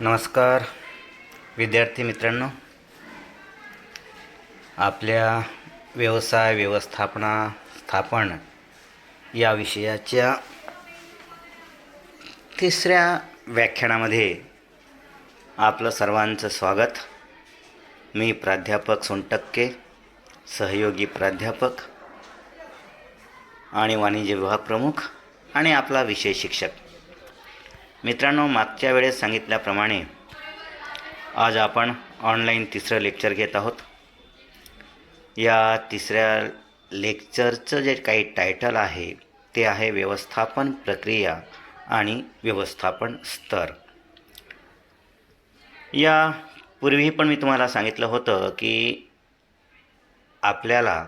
नमस्कार विद्यार्थी मित्रांनो, आपल्या व्यवसाय व्यवस्थापन या विषयाच्या तिसऱ्या व्याख्यानामध्ये आपलं सर्वांचं स्वागत. मी प्राध्यापक सोनटक्के, सहयोगी प्राध्यापक आणि वाणिज्य विभाग प्रमुख आणि आपला विषय शिक्षक. मित्रांनो, मागच्या वेळेस सांगितल्याप्रमाणे आज आपण ऑनलाईन तिसरं लेक्चर घेत आहोत. या तिसऱ्या लेक्चरचं जे काही टायटल आहे ते आहे व्यवस्थापन प्रक्रिया आणि व्यवस्थापन स्तर. यापूर्वी पण मी तुम्हाला सांगितलं होतं की आपल्याला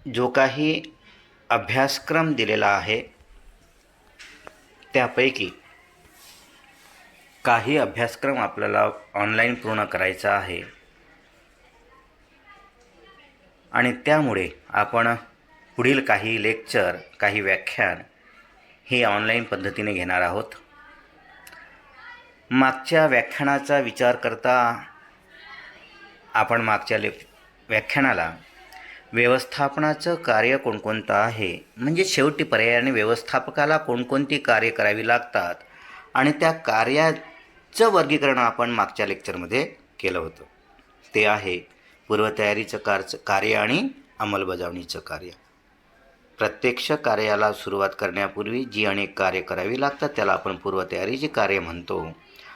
जो काही अभ्यासक्रम दिलेला आहे त्यापैकी काही अभ्यासक्रम आपल्याला ऑनलाईन पूर्ण करायचा आहे आणि त्यामुळे आपण पुढील काही लेक्चर, काही व्याख्यान हे ऑनलाईन पद्धतीने घेणार आहोत. मागच्या व्याख्यानाचा विचार करता आपण मागच्या व्याख्यानाला व्यवस्थापनाचं कार्य कोणकोणतं आहे, म्हणजे शेवटी पर्यायाने व्यवस्थापकाला कोणकोणती कार्य करावी लागतात आणि त्या कार्याचं वर्गीकरण आपण मागच्या लेक्चरमध्ये केलं होतं. ते आहे पूर्वतयारीचं कार्य आणि अंमलबजावणीचं कार्य. प्रत्यक्ष कार्याला सुरुवात करण्यापूर्वी जी अनेक कार्य करावी लागतात त्याला आपण पूर्वतयारीची कार्य म्हणतो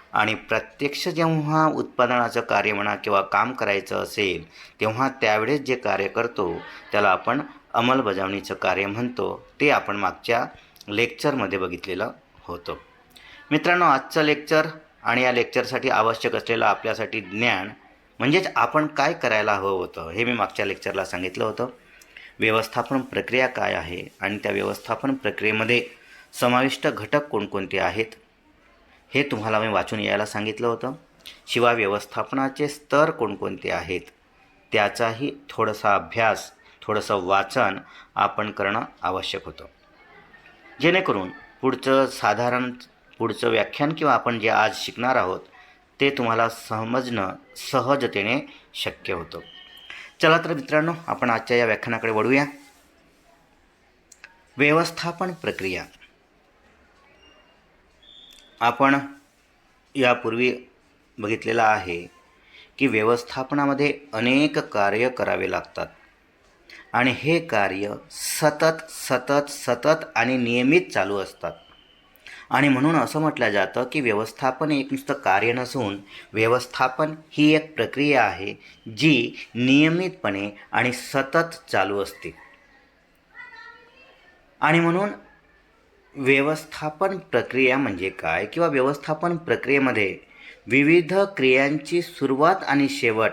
आणि प्रत्यक्ष जेव्हा उत्पादनाचं कार्य म्हणा किंवा काम करायचं असेल तेव्हा त्यावेळेस जे कार्य करतो त्याला आपण अंमलबजावणीचं कार्य म्हणतो. ते आपण मागच्या लेक्चरमध्ये बघितलेलं होतं. मित्रांनो, आजचं लेक्चर आणि या लेक्चरसाठी आवश्यक असलेलं आपल्यासाठी ज्ञान म्हणजेच आपण काय करायला हवं होतं हे मी मागच्या लेक्चरला सांगितलं होतं. व्यवस्थापन प्रक्रिया काय आहे आणि त्या व्यवस्थापन प्रक्रियेमध्ये समाविष्ट घटक कोणकोणते आहेत हे तुम्हाला मी वाचून यायला सांगितलं होतं. शिवाय व्यवस्थापनाचे स्तर कोणकोणते आहेत त्याचाही थोडासा अभ्यास, थोडंसं वाचन आपण करणं आवश्यक होतं, जेणेकरून पुढचं व्याख्यान किंवा आपण जे आज शिकणार आहोत ते तुम्हाला समजणं सहजतेने शक्य होतं. चला तर मित्रांनो, आपण आजच्या या व्याख्यानाकडे वळूया. व्यवस्थापन प्रक्रिया. आपण यापूर्वी बघितलेलं आहे की व्यवस्थापनामध्ये अनेक कार्य करावे लागतात आणि हे कार्य सतत आणि नियमित चालू असतात आणि म्हणून असं म्हटलं जातं की व्यवस्थापन एक नुसतं कार्य नसून व्यवस्थापन ही एक प्रक्रिया आहे जी नियमितपणे आणि सतत चालू असते. आणि म्हणून व्यवस्थापन प्रक्रिया म्हणजे काय किंवा व्यवस्थापन प्रक्रियेमध्ये विविध क्रियांची सुरुवात आणि शेवट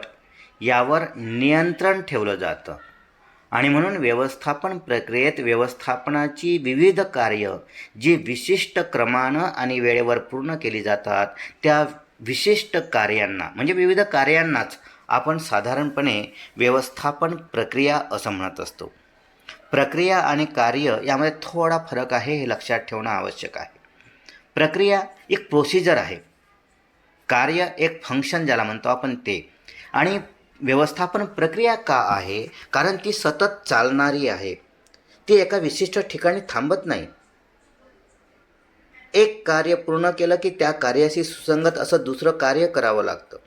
यावर नियंत्रण ठेवलं जातं आणि म्हणून व्यवस्थापन प्रक्रियेत व्यवस्थापनाची विविध कार्य जी विशिष्ट क्रमानं आणि वेळेवर पूर्ण केली जातात त्या विशिष्ट कार्यांना म्हणजे विविध कार्यांनाच आपण साधारणपणे व्यवस्थापन प्रक्रिया असं म्हणत असतो. प्रक्रिया आणि कार्य यामध्ये थोडा फरक आहे हे लक्षात ठेवणं आवश्यक आहे. प्रक्रिया एक प्रोसिजर आहे, कार्य एक फंक्शन ज्याला म्हणतो आपण ते. आणि व्यवस्थापन प्रक्रिया का आहे, कारण ती सतत चालणारी आहे. ती एका विशिष्ट ठिकाणी थांबत नाही. एक कार्य पूर्ण केलं की त्या कार्याशी सुसंगत असं दुसरं कार्य करावं लागतं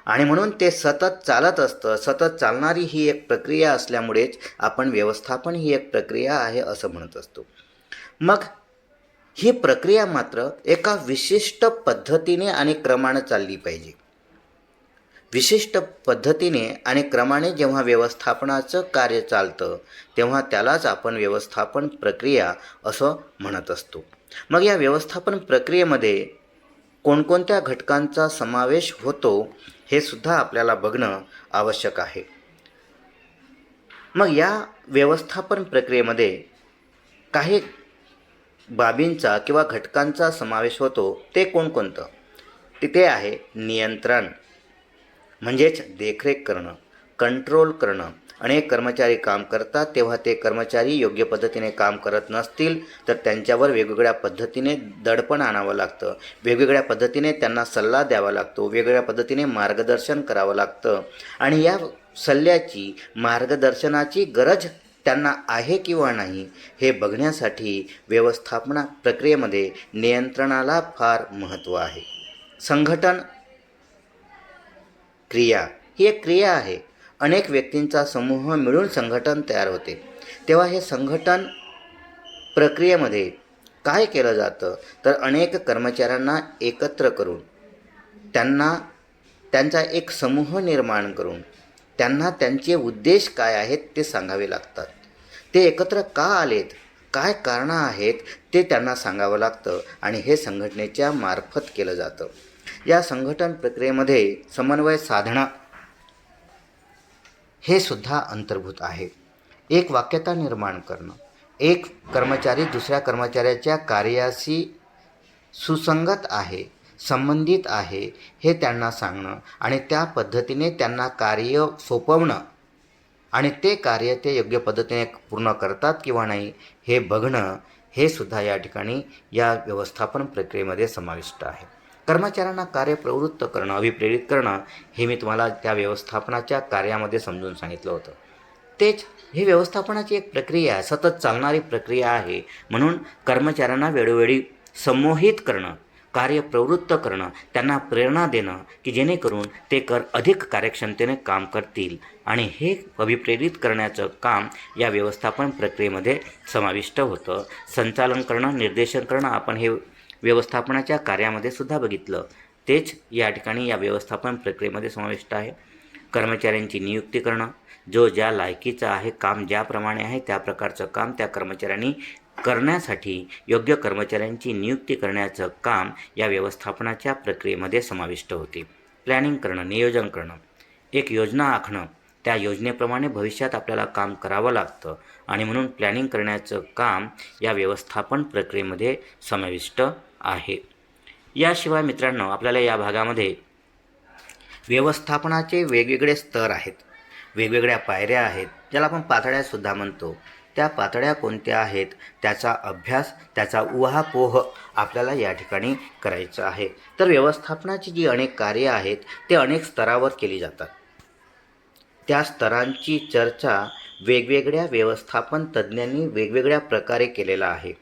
आणि म्हणून ते सतत चालत असतं. सतत चालणारी ही एक प्रक्रिया असल्यामुळेच आपण व्यवस्थापन ही एक प्रक्रिया आहे असं म्हणत असतो. मग ही प्रक्रिया मात्र एका विशिष्ट पद्धतीने आणि क्रमाने चालली पाहिजे. विशिष्ट पद्धतीने आणि क्रमाने जेव्हा व्यवस्थापनाचं कार्य चालतं तेव्हा त्यालाच आपण व्यवस्थापन प्रक्रिया असं म्हणत असतो. मग या व्यवस्थापन प्रक्रियेमध्ये कोणकोणत्या घटकांचा समावेश होतो हे सुद्धा आपल्याला बघणं आवश्यक आहे. मग या व्यवस्थापन प्रक्रियेमध्ये काही बाबींचा किंवा घटकांचा समावेश होतो. ते कोणकोणतं? तिथे आहे नियंत्रण म्हणजेच देखरेख करणं, कंट्रोल करणं अनेक कर्मचारी काम करतात तेव्हा ते कर्मचारी योग्य पद्धतीने काम करत नसतील तर त्यांच्यावर वेगवेगळ्या पद्धतीने दडपण आणावं लागतं, वेगवेगळ्या पद्धतीने त्यांना सल्ला द्यावा लागतो, वेगवेगळ्या पद्धतीने मार्गदर्शन करावं लागतं. आणि या सल्ल्याची मार्गदर्शनाची गरज त्यांना आहे किंवा नाही हे बघण्यासाठी व्यवस्थापना प्रक्रियेमध्ये नियंत्रणाला फार महत्त्व आहे. संघटन क्रिया ही एक क्रिया आहे. अनेक व्यक्तींचा समूह मिळून संघटन तयार होते. तेव्हा हे संघटन प्रक्रियेमध्ये काय केलं जातं तर अनेक कर्मचाऱ्यांना एकत्र करून त्यांचा एक समूह निर्माण करून त्यांना त्यांचे उद्देश काय आहेत ते सांगावे लागतात. ते एकत्र का आलेत, काय कारणं आहेत ते त्यांना सांगावं लागतं आणि हे संघटनेच्या मार्फत केलं जातं. या संघटन प्रक्रियेमध्ये समन्वय साधणं हे सुद्धा अंतर्भूत आहे. एक वाक्यता निर्माण करणं, एक कर्मचारी दुसऱ्या कर्मचाऱ्याच्या कार्याशी सुसंगत आहे, संबंधित आहे हे त्यांना सांगणं आणि त्या पद्धतीने त्यांना कार्य सोपवणं आणि ते कार्य ते योग्य पद्धतीने पूर्ण करतात किंवा नाही हे बघणं हे सुद्धा या ठिकाणी या व्यवस्थापन प्रक्रियेमध्ये समाविष्ट आहे. कर्मचाऱ्यांना कार्यप्रवृत्त करणं, अभिप्रेरित करणं हे मी तुम्हाला त्या व्यवस्थापनाच्या कार्यामध्ये समजून सांगितलं होतं. तेच ही व्यवस्थापनाची एक प्रक्रिया आहे, सतत चालणारी प्रक्रिया आहे. म्हणून कर्मचाऱ्यांना वेळोवेळी संमोहित करणं, कार्यप्रवृत्त करणं, त्यांना प्रेरणा देणं की जेणेकरून ते अधिक कार्यक्षमतेने काम करतील आणि हे अभिप्रेरित करण्याचं काम या व्यवस्थापन प्रक्रियेमध्ये समाविष्ट होतं. संचालन करणं, निर्देशन करणं आपण हे व्यवस्थापनाच्या कार्यामध्ये सुद्धा बघितलं. तेच या ठिकाणी या व्यवस्थापन प्रक्रियेमध्ये समाविष्ट आहे. कर्मचाऱ्यांची नियुक्ती करणं, जो ज्या लायकीचा आहे, काम ज्याप्रमाणे आहे त्या प्रकारचं काम त्या कर्मचाऱ्यांनी करण्यासाठी योग्य कर्मचाऱ्यांची नियुक्ती करण्याचं काम या व्यवस्थापनाच्या प्रक्रियेमध्ये समाविष्ट होते. प्लॅनिंग करणं, नियोजन करणं, एक योजना आखणं, त्या योजनेप्रमाणे भविष्यात आपल्याला काम करावं लागतं आणि म्हणून प्लॅनिंग करण्याचं काम या व्यवस्थापन प्रक्रियेमध्ये समाविष्ट आहे. याशिवाय मित्रांनो, आपल्याला या भागामध्ये व्यवस्थापनाचे वेगवेगळे स्तर आहेत, वेगवेगळ्या पायऱ्या आहेत, ज्याला आपण पातळ्यासुद्धा म्हणतो. त्या पातळ्या कोणत्या आहेत त्याचा अभ्यास, त्याचा उहापोह आपल्याला या ठिकाणी करायचं आहे. तर व्यवस्थापनाची जी अनेक कार्य आहेत ते अनेक स्तरावर केली जातात. त्या स्तरांची चर्चा वेगवेगळ्या व्यवस्थापन तज्ज्ञांनी वेगवेगळ्या प्रकारे केलेला आहे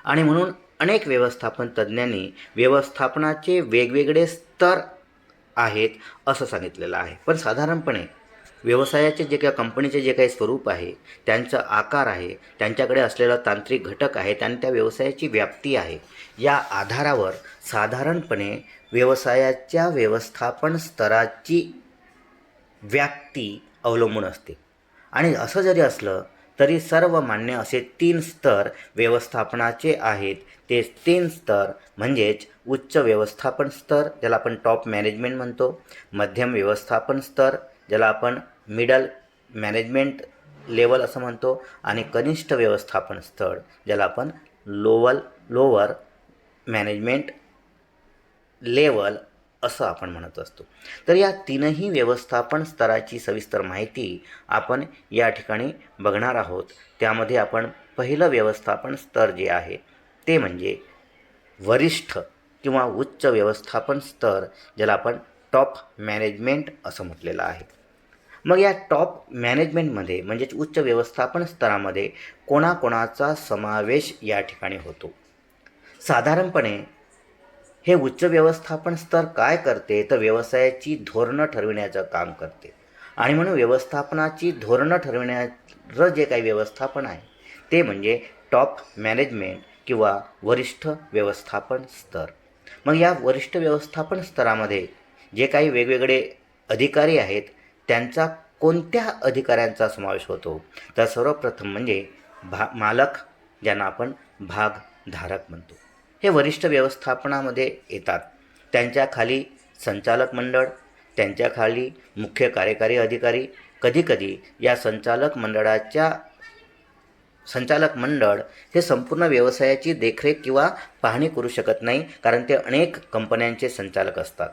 आणि म्हणून अनेक व्यवस्थापन तज्ज्ञांनी व्यवस्थापनाचे वेगवेगळे स्तर आहेत असं सांगितलेलं आहे. पण साधारणपणे व्यवसायाचे जे काही कंपनीचे जे काही स्वरूप आहे, त्यांचा आकार आहे, त्यांच्याकडे असलेला तांत्रिक घटक आहेत आणि त्या व्यवसायाची व्याप्ती आहे, या आधारावर साधारणपणे व्यवसायाच्या व्यवस्थापन स्तराची व्याप्ती अवलंबून असते. आणि असं जरी असलं तरी सर्वमान्य असे 3 स्तर व्यवस्थापनाचे आहेत. ते 3 स्तर म्हणजेच उच्च व्यवस्थापन स्तर ज्याला आपण टॉप मॅनेजमेंट म्हणतो, मध्यम व्यवस्थापन स्तर ज्याला आपण मिडल मॅनेजमेंट लेवल असं म्हणतो आणि कनिष्ठ व्यवस्थापन स्तर ज्याला आपण लोअर मॅनेजमेंट लेवल असं आपण म्हणत असतो. तर या 3ही व्यवस्थापन स्तराची सविस्तर माहिती आपण या ठिकाणी बघणार आहोत. त्यामध्ये आपण पहिलं व्यवस्थापन स्तर जे आहे ते म्हणजे वरिष्ठ किंवा उच्च व्यवस्थापन स्तर ज्याला आपण टॉप मॅनेजमेंट असं म्हटलेलं आहे. मग या टॉप मॅनेजमेंटमध्ये म्हणजेच उच्च व्यवस्थापन स्तरामध्ये कोणाकोणाचा समावेश या ठिकाणी होतो. साधारणपणे हे उच्च व्यवस्थापन स्तर काय करते तर व्यवसायाची धोरणं ठरविण्याचं काम करते आणि म्हणून व्यवस्थापनाची धोरणं ठरविणारं जे काही व्यवस्थापन आहे ते म्हणजे टॉप मॅनेजमेंट किंवा वरिष्ठ व्यवस्थापन स्तर. मग या वरिष्ठ व्यवस्थापन स्तरामध्ये जे काही वेगवेगळे अधिकारी आहेत त्यांचा कोणत्या अधिकाऱ्यांचा समावेश होतो तर सर्वप्रथम म्हणजे मालक ज्यांना आपण भागधारक म्हणतो, हे वरिष्ठ व्यवस्थापनामध्ये येतात. त्यांच्या खाली संचालक मंडळ, त्यांच्या खाली मुख्य कार्यकारी अधिकारी. कधीकधी या संचालक मंडळ हे संपूर्ण व्यवसायाची देखरेख किंवा पाहणी करू शकत नाही, कारण ते अनेक कंपन्यांचे संचालक असतात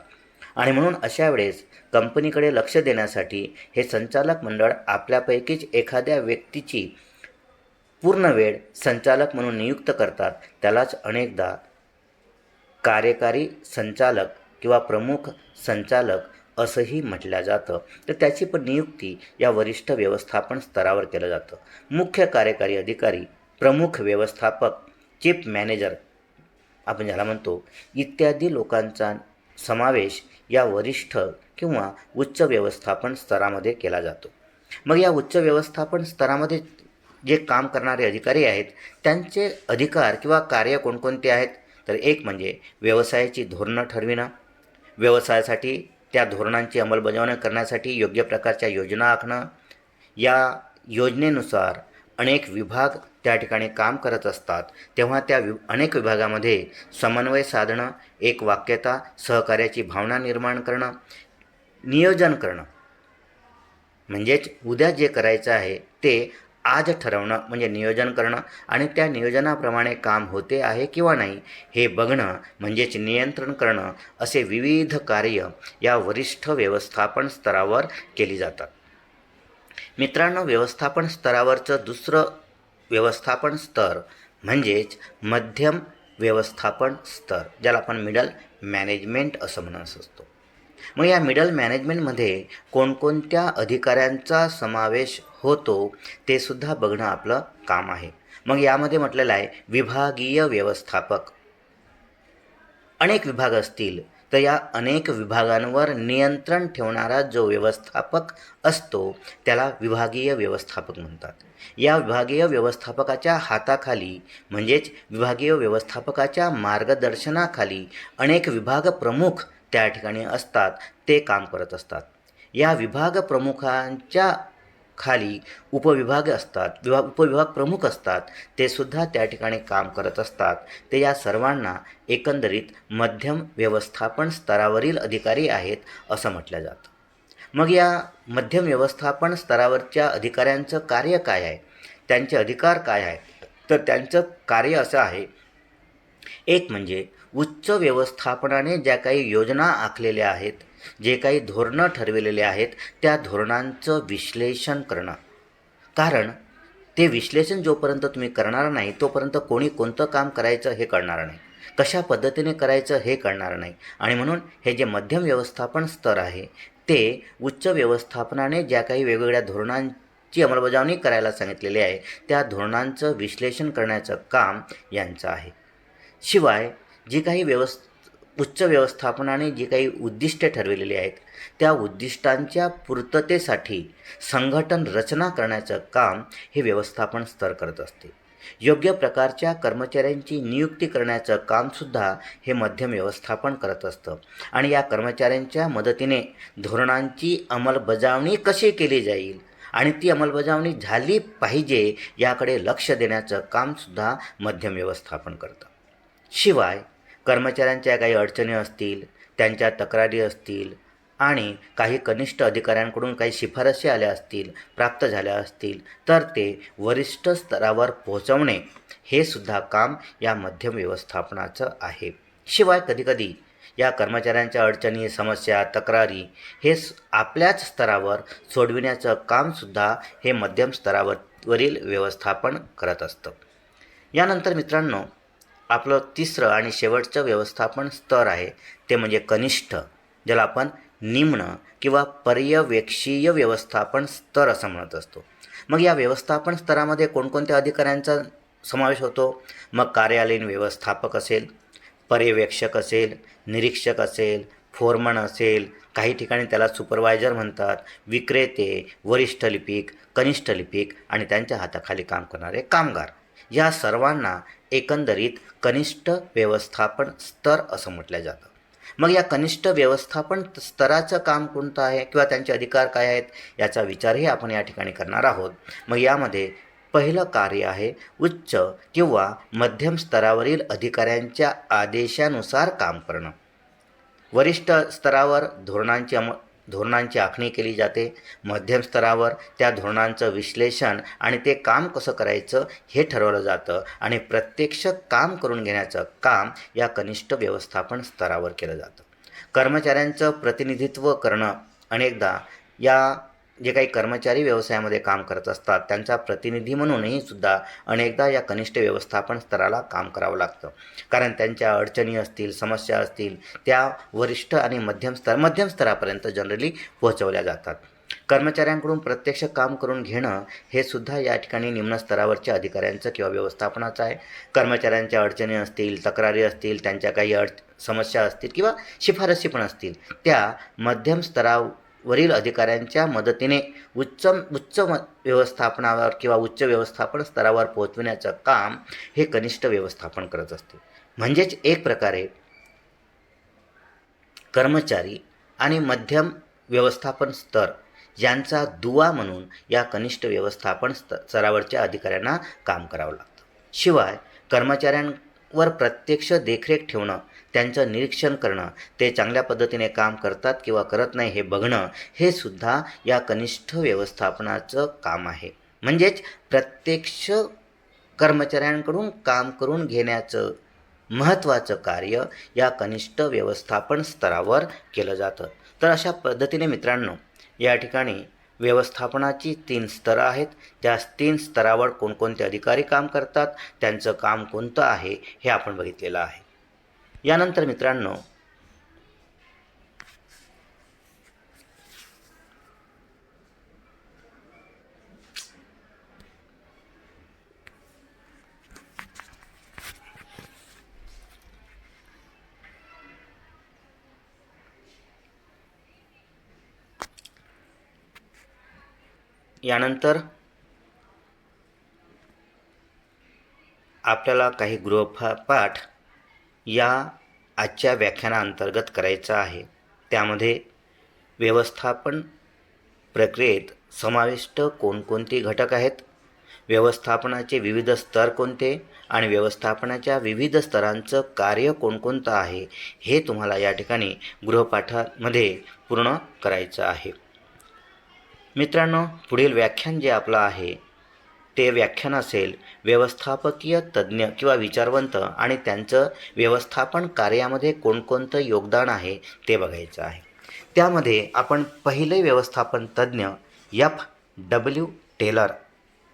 आणि म्हणून अशा वेळेस कंपनीकडे लक्ष देण्यासाठी हे संचालक मंडळ आपल्यापैकीच एखाद्या व्यक्तीची पूर्ण वेळ संचालक म्हणून नियुक्त करतात. त्यालाच अनेकदा कार्यकारी संचालक किंवा प्रमुख संचालक असंही म्हटलं जातं. तर त्याची पण नियुक्ती या वरिष्ठ व्यवस्थापन स्तरावर केलं जातं. मुख्य कार्यकारी अधिकारी, प्रमुख व्यवस्थापक, चीफ मॅनेजर आपण ज्याला म्हणतो, इत्यादी लोकांचा समावेश या वरिष्ठ किंवा उच्च व्यवस्थापन स्तरामध्ये केला जातो. मग या उच्च व्यवस्थापन स्तरामध्ये जे काम करणारे अधिकारी आहेत त्यांचे अधिकार किंवा कार्य कोणकोणते आहेत, तर एक म्हणजे व्यवसायाची धोरणं ठरविणं, व्यवसायासाठी त्या धोरणांची अंमलबजावणी करण्यासाठी योग्य प्रकारच्या योजना आखणं, या योजनेनुसार अनेक विभाग त्या ठिकाणी काम करत असतात, तेव्हा त्या अनेक विभागामध्ये समन्वय साधणं, एक वाक्यता, सहकार्याची भावना निर्माण करणं, नियोजन करणं, म्हणजेच उद्या जे करायचं आहे ते आज ठरवणं म्हणजे नियोजन करणं आणि त्या नियोजनाप्रमाणे काम होते आहे किंवा नाही हे बघणं म्हणजेच नियंत्रण करणं, असे विविध कार्य या वरिष्ठ व्यवस्थापन स्तरावर केली जातात. मित्रांनो, व्यवस्थापन स्तरावरचं दुसरं व्यवस्थापन स्तर म्हणजेच मध्यम व्यवस्थापन स्तर, ज्याला आपण मिडल मॅनेजमेंट असं म्हणत असतो. मग या मिडल मॅनेजमेंटमध्ये कोणकोणत्या अधिकाऱ्यांचा समावेश होतो ते सुद्धा बघणं आपलं काम आहे. मग यामध्ये म्हटलेलं आहे विभागीय व्यवस्थापक. अनेक विभाग असतील तर या अनेक विभागांवर नियंत्रण ठेवणारा जो व्यवस्थापक असतो त्याला विभागीय व्यवस्थापक म्हणतात. या विभागीय व्यवस्थापकाच्या हाताखाली म्हणजेच विभागीय व्यवस्थापकाच्या मार्गदर्शनाखाली अनेक विभाग प्रमुख त्या ठिकाणी असतात, ते काम करत असतात. या विभाग प्रमुखांच्या खाली उपविभाग असतात, उपविभाग प्रमुख असतात, ते सुद्धा त्या ठिकाणी काम करत असतात. ते या सर्वांना एकंदरीत मध्यम व्यवस्थापन स्तरावरील अधिकारी आहेत असं म्हटलं जातं. मग या मध्यम व्यवस्थापन स्तरावरच्या अधिकाऱ्यांचं कार्य काय आहे, त्यांचे अधिकार काय आहेत, तर त्यांचं कार्य असं आहे, एक म्हणजे उच्च व्यवस्थापनाने ज्या काही योजना आखलेल्या आहेत, जे काही धोरणं ठरविलेले आहेत, त्या धोरणांचं विश्लेषण करणं. कारण ते विश्लेषण जोपर्यंत तुम्ही करणार नाही तोपर्यंत कोणी कोणतं काम करायचं हे कळणार नाही, कशा पद्धतीने करायचं हे कळणार नाही. आणि म्हणून हे जे मध्यम व्यवस्थापन स्तर आहे ते उच्च व्यवस्थापनाने ज्या काही वेगवेगळ्या धोरणांची अंमलबजावणी करायला सांगितलेले आहे त्या धोरणांचं विश्लेषण करण्याचं काम यांचं आहे. शिवाय जी काही उच्च व्यवस्थापनाने जी काही उद्दिष्टे ठरविलेली आहेत त्या उद्दिष्टांच्या पूर्ततेसाठी संघटन रचना करण्याचं काम हे व्यवस्थापन स्तर करत असते. योग्य प्रकारच्या कर्मचाऱ्यांची नियुक्ती करण्याचं कामसुद्धा हे मध्यम व्यवस्थापन करत असतं. आणि या कर्मचाऱ्यांच्या मदतीने धोरणांची अंमलबजावणी कशी केली जाईल आणि ती अंमलबजावणी झाली पाहिजे याकडे लक्ष देण्याचं कामसुद्धा मध्यम व्यवस्थापन करतं. शिवाय कर्मचाऱ्यांच्या काही अडचणी असतील, त्यांच्या तक्रारी असतील आणि काही कनिष्ठ अधिकाऱ्यांकडून काही शिफारसी आल्या असतील, प्राप्त झाल्या असतील, तर ते वरिष्ठ स्तरावर पोहोचवणे हे सुद्धा काम या मध्यम व्यवस्थापनाचं आहे. शिवाय कधीकधी या कर्मचाऱ्यांच्या अडचणी, समस्या, तक्रारी हे आपल्याच स्तरावर सोडविण्याचं कामसुद्धा हे मध्यम स्तरावरील व्यवस्थापन करत असतं. यानंतर मित्रांनो, आपलं तिसरं आणि शेवटचं व्यवस्थापन स्तर आहे ते म्हणजे कनिष्ठ, ज्याला आपण निम्न किंवा पर्यवेक्षीय व्यवस्थापन स्तर असं म्हणत असतो. मग या व्यवस्थापन स्तरामध्ये कोणकोणत्या अधिकाऱ्यांचा समावेश होतो? मग कार्यालयीन व्यवस्थापक असेल, पर्यवेक्षक असेल, निरीक्षक असेल, फोरमन असेल, काही ठिकाणी त्याला सुपरवायझर म्हणतात, विक्रेते, वरिष्ठ लिपिक, कनिष्ठ लिपिक आणि त्यांच्या हाताखाली काम करणारे कामगार, या सर्वांना एकंदरीत कनिष्ठ व्यवस्थापन स्तर असं म्हटलं जातं. मग या कनिष्ठ व्यवस्थापन स्तराचं काम कोणतं आहे किंवा त्यांचे अधिकार काय आहेत याचा विचारही आपण या ठिकाणी करणार आहोत. मग यामध्ये पहिलं कार्य आहे उच्च किंवा मध्यम स्तरावरील अधिकाऱ्यांच्या आदेशानुसार काम करणं. वरिष्ठ स्तरावर धोरणांची आखणी केली जाते. मध्यम स्तरावर त्या धोरणांचं विश्लेषण आणि ते काम कसं करायचं हे ठरवलं जातं आणि प्रत्यक्ष काम करून घेण्याचं काम या कनिष्ठ व्यवस्थापन स्तरावर केलं जातं. कर्मचाऱ्यांचं प्रतिनिधित्व करणं अनेकदा या जे काही कर्मचारी व्यवसायामध्ये काम करत असतात त्यांचा प्रतिनिधी म्हणूनही सुद्धा अनेकदा या कनिष्ठ व्यवस्थापन स्तराला काम करावं लागतं. कारण त्यांच्या अडचणी असतील, समस्या असतील, त्या वरिष्ठ आणि मध्यम स्तरापर्यंत जनरली पोहोचवल्या जातात. कर्मचाऱ्यांकडून प्रत्यक्ष काम करून घेणं हे सुद्धा या ठिकाणी निम्न स्तरावरच्या अधिकाऱ्यांचं किंवा व्यवस्थापनाचं आहे. कर्मचाऱ्यांच्या अडचणी असतील, तक्रारी असतील, त्यांच्या काही समस्या असतील किंवा शिफारसी पण असतील, त्या मध्यम स्तरावरील अधिकाऱ्यांच्या मदतीने उच्च व्यवस्थापनावर किंवा उच्च व्यवस्थापन स्तरावर पोहोचविण्याचं काम हे कनिष्ठ व्यवस्थापन करत असते. म्हणजेच एक प्रकारे कर्मचारी आणि मध्यम व्यवस्थापन स्तर यांचा दुवा म्हणून या कनिष्ठ व्यवस्थापन स्तरावरच्या अधिकाऱ्यांना काम करावं लागतं. शिवाय कर्मचाऱ्यांवर प्रत्यक्ष देखरेख ठेवणं, त्यांचं निरीक्षण करणं, ते चांगल्या पद्धतीने काम करतात किंवा करत नाही हे बघणं, हे सुद्धा या कनिष्ठ व्यवस्थापनाचं काम आहे. म्हणजेच प्रत्यक्ष कर्मचाऱ्यांकडून काम करून घेण्याचं महत्त्वाचं कार्य या कनिष्ठ व्यवस्थापन स्तरावर केलं जातं. तर अशा पद्धतीने मित्रांनो, या ठिकाणी व्यवस्थापनाची 3 स्तरं आहेत. त्या 3 स्तरावर कोणकोणते अधिकारी काम करतात, त्यांचं काम कोणतं आहे हे आपण बघितलेलं आहे. यानंतर मित्रांनो, आपल्याला काही गृहपाठ या आजच्या व्याख्यानाअंतर्गत करायचं आहे. त्यामध्ये व्यवस्थापन प्रक्रियेत समाविष्ट कोणकोणती घटक आहेत, व्यवस्थापनाचे विविध स्तर कोणते आणि व्यवस्थापनाच्या विविध स्तरांचं कार्य कोणकोणतं आहे, हे तुम्हाला या ठिकाणी गृहपाठामध्ये पूर्ण करायचं आहे. मित्रांनो, पुढील व्याख्यान जे आपलं आहे ते व्याख्यान असेल व्यवस्थापकीय तज्ज्ञ किंवा विचारवंत आणि त्यांचं व्यवस्थापन कार्यामध्ये कोणकोणतं योगदान आहे ते बघायचं आहे. त्यामध्ये आपण पहिले व्यवस्थापन तज्ज्ञ F.W. टेलर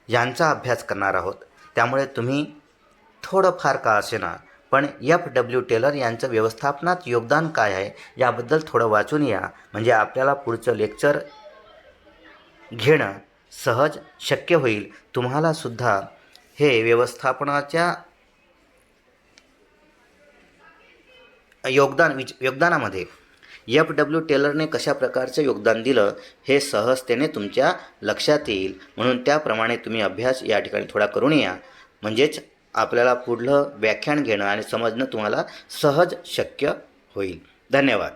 यांचा अभ्यास करणार आहोत. त्यामुळे तुम्ही थोडंफार का असेना पण F.W. टेलर यांचं व्यवस्थापनात योगदान काय आहे याबद्दल थोडं वाचून या, म्हणजे आपल्याला पुढचं लेक्चर घेणं सहज शक्य होईल. तुम्हाला सुद्धा हे व्यवस्थापनाच्या योगदानामध्ये F.W. टेलरने कशा प्रकारचं योगदान दिलं हे सहजतेने तुमच्या लक्षात येईल. म्हणून त्याप्रमाणे तुम्ही अभ्यास या ठिकाणी थोडा करून या, म्हणजेच आपल्याला पुढलं व्याख्यान घेणं आणि समजणं तुम्हाला सहज शक्य होईल. धन्यवाद.